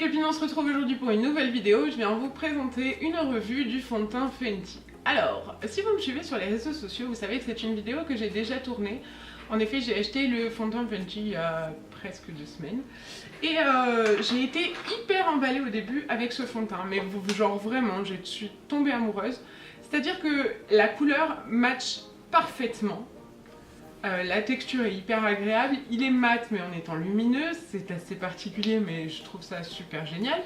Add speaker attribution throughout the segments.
Speaker 1: copines, on se retrouve aujourd'hui pour une nouvelle vidéo. Je viens vous présenter une revue du fond de teint Fenty. Alors, si vous me suivez sur les réseaux sociaux, vous savez que c'est une vidéo que j'ai déjà tournée. En effet, j'ai acheté le fond de teint Fenty il y a presque 2 semaines. Et j'ai été hyper emballée au début avec ce fond de teint. Mais genre vraiment, je suis tombée amoureuse. C'est-à-dire que la couleur match parfaitement. La texture est hyper agréable, il est mat mais en étant lumineux, c'est assez particulier mais je trouve ça super génial.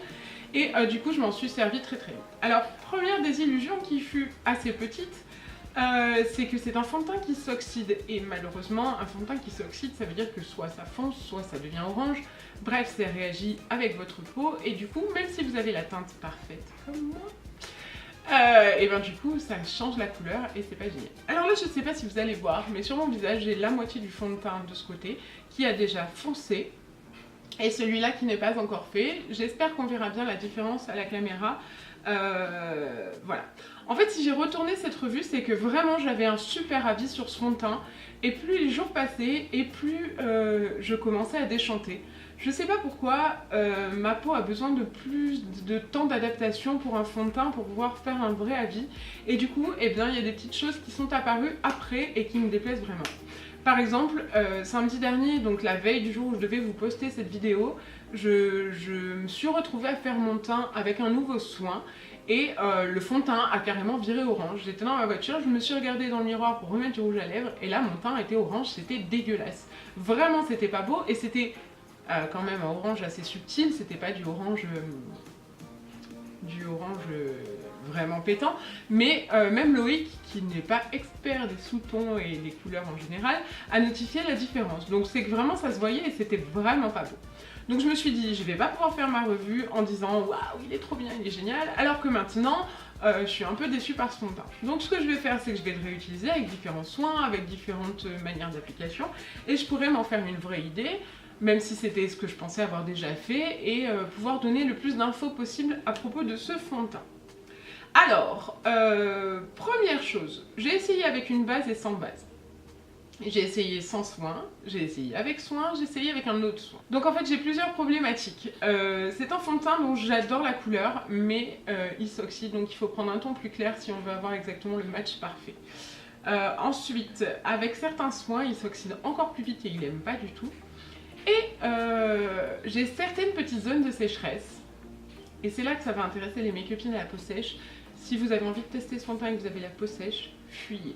Speaker 1: Et du coup je m'en suis servi très très vite. Alors première désillusion qui fut assez petite, c'est que c'est un fond de teint qui s'oxyde. Et malheureusement un fond de teint qui s'oxyde ça veut dire que soit ça fonce, soit ça devient orange. Bref, ça réagit avec votre peau et du coup même si vous avez la teinte parfaite comme moi, et ben du coup ça change la couleur et c'est pas génial. Alors là je sais pas si vous allez voir mais sur mon visage j'ai la moitié du fond de teint de ce côté qui a déjà foncé et celui-là qui n'est pas encore fait. J'espère qu'on verra bien la différence à la caméra. Voilà. En fait si j'ai retourné cette revue c'est que vraiment j'avais un super avis sur ce fond de teint et plus les jours passaient et plus je commençais à déchanter. Je sais pas pourquoi, ma peau a besoin de plus de temps d'adaptation pour un fond de teint pour pouvoir faire un vrai avis. Et du coup, eh bien, il y a des petites choses qui sont apparues après et qui me déplaisent vraiment. Par exemple, samedi dernier, donc la veille du jour où je devais vous poster cette vidéo, je me suis retrouvée à faire mon teint avec un nouveau soin. Et le fond de teint a carrément viré orange. J'étais dans ma voiture, je me suis regardée dans le miroir pour remettre du rouge à lèvres. Et là, mon teint était orange, c'était dégueulasse. Vraiment, c'était pas beau et c'était... quand même un orange assez subtil, c'était pas du orange vraiment pétant, mais même Loïc, qui n'est pas expert des sous-tons et des couleurs en général, a notifié la différence. Donc c'est que vraiment ça se voyait et c'était vraiment pas beau. Donc je me suis dit, je vais pas pouvoir faire ma revue en disant waouh, il est trop bien, il est génial, alors que maintenant je suis un peu déçue par ce fond de teint. Donc ce que je vais faire, c'est que je vais le réutiliser avec différents soins, avec différentes manières d'application, et je pourrais m'en faire une vraie idée, même si c'était ce que je pensais avoir déjà fait, et pouvoir donner le plus d'infos possible à propos de ce fond de teint. Alors, première chose, j'ai essayé avec une base et sans base. J'ai essayé sans soin, j'ai essayé avec soin, j'ai essayé avec un autre soin. Donc en fait j'ai plusieurs problématiques. C'est un fond de teint dont j'adore la couleur, mais il s'oxyde, donc il faut prendre un ton plus clair si on veut avoir exactement le match parfait. Ensuite, avec certains soins, il s'oxyde encore plus vite et il n'aime pas du tout. Et j'ai certaines petites zones de sécheresse. Et c'est là que ça va intéresser les make-upines à la peau sèche. Si vous avez envie de tester ce fond de teint et que vous avez la peau sèche, fuyez.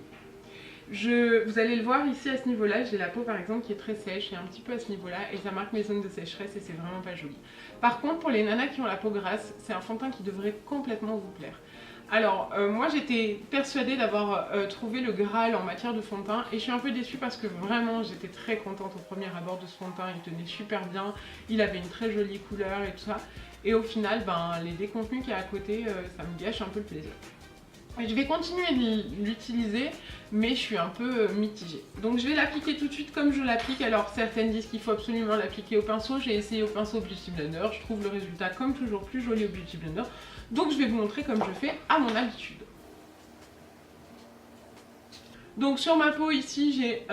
Speaker 1: Vous allez le voir ici à ce niveau-là, j'ai la peau par exemple qui est très sèche et un petit peu à ce niveau-là et ça marque mes zones de sécheresse et c'est vraiment pas joli. Par contre pour les nanas qui ont la peau grasse, c'est un fond de teint qui devrait complètement vous plaire. Alors moi j'étais persuadée d'avoir trouvé le Graal en matière de fond de teint et je suis un peu déçue parce que vraiment j'étais très contente au premier abord de ce fond de teint, il tenait super bien, il avait une très jolie couleur et tout ça et au final ben, les décontenus qu'il y a à côté ça me gâche un peu le plaisir. Et je vais continuer de l'utiliser, mais je suis un peu mitigée. Donc je vais l'appliquer tout de suite comme je l'applique. Alors certaines disent qu'il faut absolument l'appliquer au pinceau. J'ai essayé au pinceau Beauty Blender. Je trouve le résultat comme toujours plus joli au Beauty Blender. Donc je vais vous montrer comme je fais à mon habitude. Donc sur ma peau ici j'ai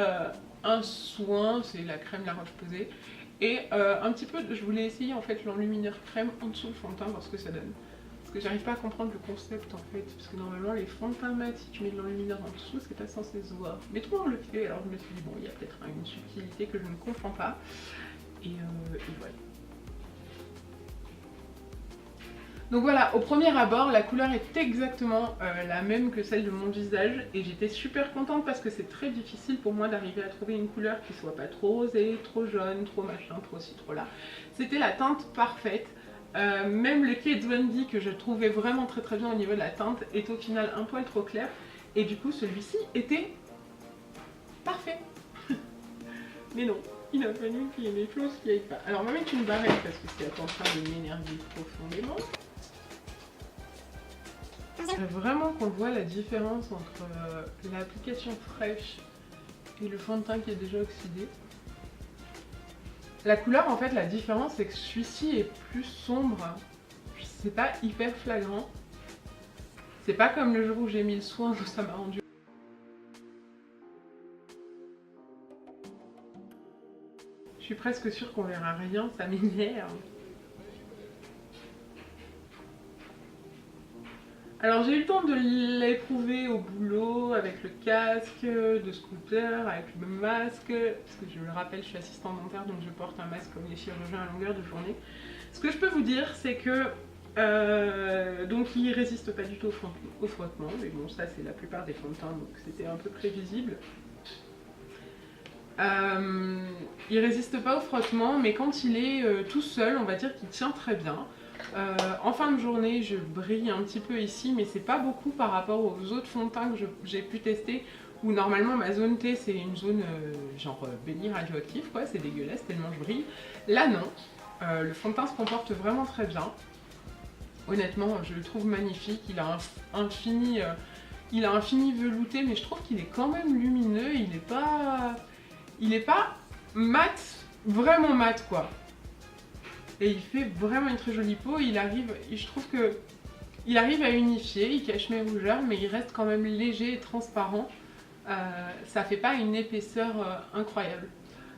Speaker 1: un soin, c'est la crème La Roche-Posay. Et un petit peu, je voulais essayer en fait l'enlumineur crème en dessous le fond de teint, voir ce que ça donne. Parce que j'arrive pas à comprendre le concept en fait, parce que normalement les fonds de teint mat, si tu mets de l'enlumineur en dessous, c'est pas censé se voir. Mais tout le monde le fait, alors je me suis dit bon, il y a peut-être une subtilité que je ne comprends pas. Et voilà. Donc voilà, au premier abord, la couleur est exactement la même que celle de mon visage et j'étais super contente parce que c'est très difficile pour moi d'arriver à trouver une couleur qui soit pas trop rosée, trop jaune, trop machin, trop ci, trop là. C'était la teinte parfaite. Même le Kate Von D que je trouvais vraiment très très bien au niveau de la teinte est au final un poil trop clair et du coup celui-ci était parfait. Mais non, il a fallu qu'il y ait des choses qui aillent pas. Alors on va mettre une barrette parce que c'est en train de m'énerver profondément. Vraiment qu'on voit la différence entre l'application fraîche et le fond de teint qui est déjà oxydé. La couleur en fait, la différence c'est que celui-ci est plus sombre. C'est pas hyper flagrant. C'est pas comme le jour où j'ai mis le soin où ça m'a rendu. Je suis presque sûre qu'on verra rien, ça m'énerve. Alors j'ai eu le temps de l'éprouver au boulot avec le casque de scooter, avec le masque, parce que je le rappelle, je suis assistante dentaire donc je porte un masque comme les chirurgiens à longueur de journée. Ce que je peux vous dire, c'est que donc il résiste pas du tout au frottement, mais bon ça c'est la plupart des fonds de teint donc c'était un peu prévisible. Il résiste pas au frottement, mais quand il est tout seul, on va dire qu'il tient très bien. En fin de journée, je brille un petit peu ici, mais c'est pas beaucoup par rapport aux autres fonds de teint que j'ai pu tester, où normalement ma zone T c'est une zone genre béni radioactif, quoi, c'est dégueulasse tellement je brille. Là non, le fond de teint se comporte vraiment très bien. Honnêtement, je le trouve magnifique, il a un fini velouté, mais je trouve qu'il est quand même lumineux, il est pas mat, vraiment mat quoi. Et il fait vraiment une très jolie peau, je trouve que il arrive à unifier, il cache mes rougeurs, mais il reste quand même léger et transparent. Ça fait pas une épaisseur incroyable.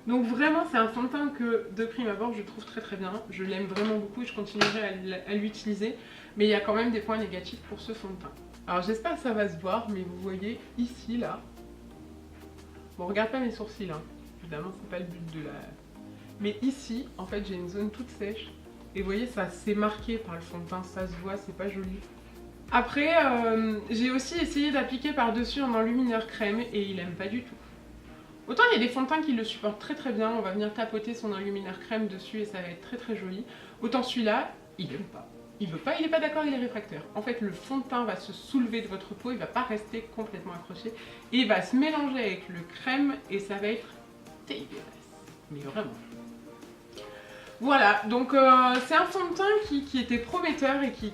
Speaker 1: Donc vraiment c'est un fond de teint que de prime abord je trouve très très bien, je l'aime vraiment beaucoup et je continuerai à l'utiliser, mais il y a quand même des points négatifs pour ce fond de teint. Alors j'espère que ça va se voir, mais vous voyez ici là, bon regarde pas mes sourcils hein, évidemment c'est pas le but de la... Mais ici en fait j'ai une zone toute sèche, et vous voyez ça c'est marqué par le fond de teint, ça se voit, c'est pas joli. Après j'ai aussi essayé d'appliquer par dessus un enlumineur crème et il aime pas du tout. Autant il y a des fonds de teint qui le supportent très très bien, on va venir tapoter son enlumineur crème dessus et ça va être très très joli. Autant celui-là, il aime pas. Il veut pas, il est pas d'accord, il est réfractaire. En fait, le fond de teint va se soulever de votre peau, il va pas rester complètement accroché. Et il va se mélanger avec le crème et ça va être dégueulasse. Mais vraiment. Voilà, donc c'est un fond de teint qui était prometteur et qui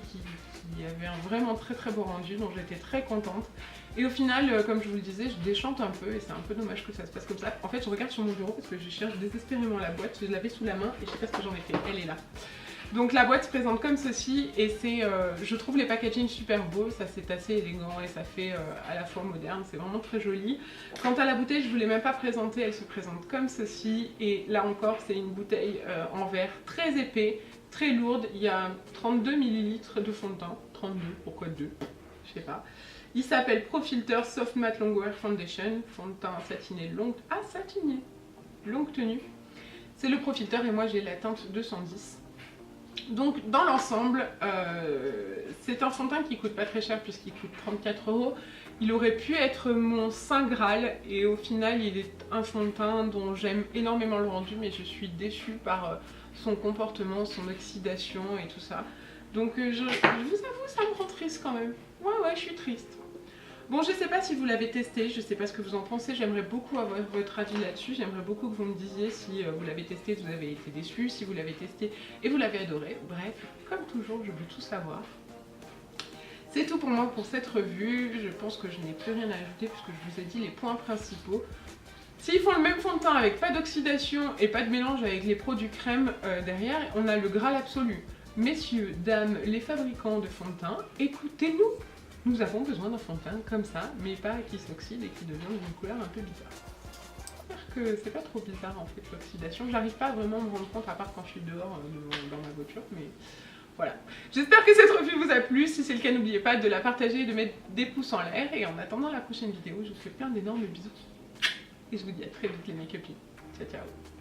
Speaker 1: avait un vraiment très très beau rendu, donc j'étais très contente. Et au final, comme je vous le disais, je déchante un peu et c'est un peu dommage que ça se passe comme ça. En fait, je regarde sur mon bureau parce que je cherche désespérément la boîte, je l'avais sous la main et je sais pas ce que j'en ai fait, elle est là. Donc la boîte se présente comme ceci et c'est, je trouve les packaging super beaux, ça c'est assez élégant et ça fait à la fois moderne, c'est vraiment très joli. Quant à la bouteille, je ne vous l'ai même pas présentée, elle se présente comme ceci et là encore c'est une bouteille en verre très épais, très lourde, il y a 32 ml de fond de teint, 32, pourquoi 2, je sais pas. Il s'appelle Pro Filter Soft Matte Longwear Foundation, fond de teint satiné longue, satiné, longue tenue. C'est le Pro Filter et moi j'ai la teinte 210. Donc dans l'ensemble, c'est un fond de teint qui coûte pas très cher puisqu'il coûte 34 €. Il aurait pu être mon saint graal et au final il est un fond de teint dont j'aime énormément le rendu, mais je suis déçue par son comportement, son oxydation et tout ça. Donc je vous avoue, ça me rend triste quand même. Ouais, je suis triste. Bon, je sais pas si vous l'avez testé, je sais pas ce que vous en pensez, j'aimerais beaucoup avoir votre avis là-dessus, j'aimerais beaucoup que vous me disiez si vous l'avez testé et vous avez été déçu, si vous l'avez testé et vous l'avez adoré. Bref, comme toujours, je veux tout savoir. C'est tout pour moi pour cette revue, je pense que je n'ai plus rien à ajouter puisque je vous ai dit les points principaux. S'ils font le même fond de teint avec pas d'oxydation et pas de mélange avec les produits crème derrière, on a le Graal absolu. Messieurs, dames, les fabricants de fond de teint, écoutez-nous! Nous avons besoin d'un fond de teint comme ça, mais pas qui s'oxyde et qui devient d'une couleur un peu bizarre. J'espère que c'est pas trop bizarre en fait l'oxydation. J'arrive pas vraiment à me rendre compte à part quand je suis dehors dans ma voiture, mais voilà. J'espère que cette revue vous a plu. Si c'est le cas, n'oubliez pas de la partager et de mettre des pouces en l'air. Et en attendant la prochaine vidéo, je vous fais plein d'énormes bisous. Et je vous dis à très vite les make-up. Ciao ciao.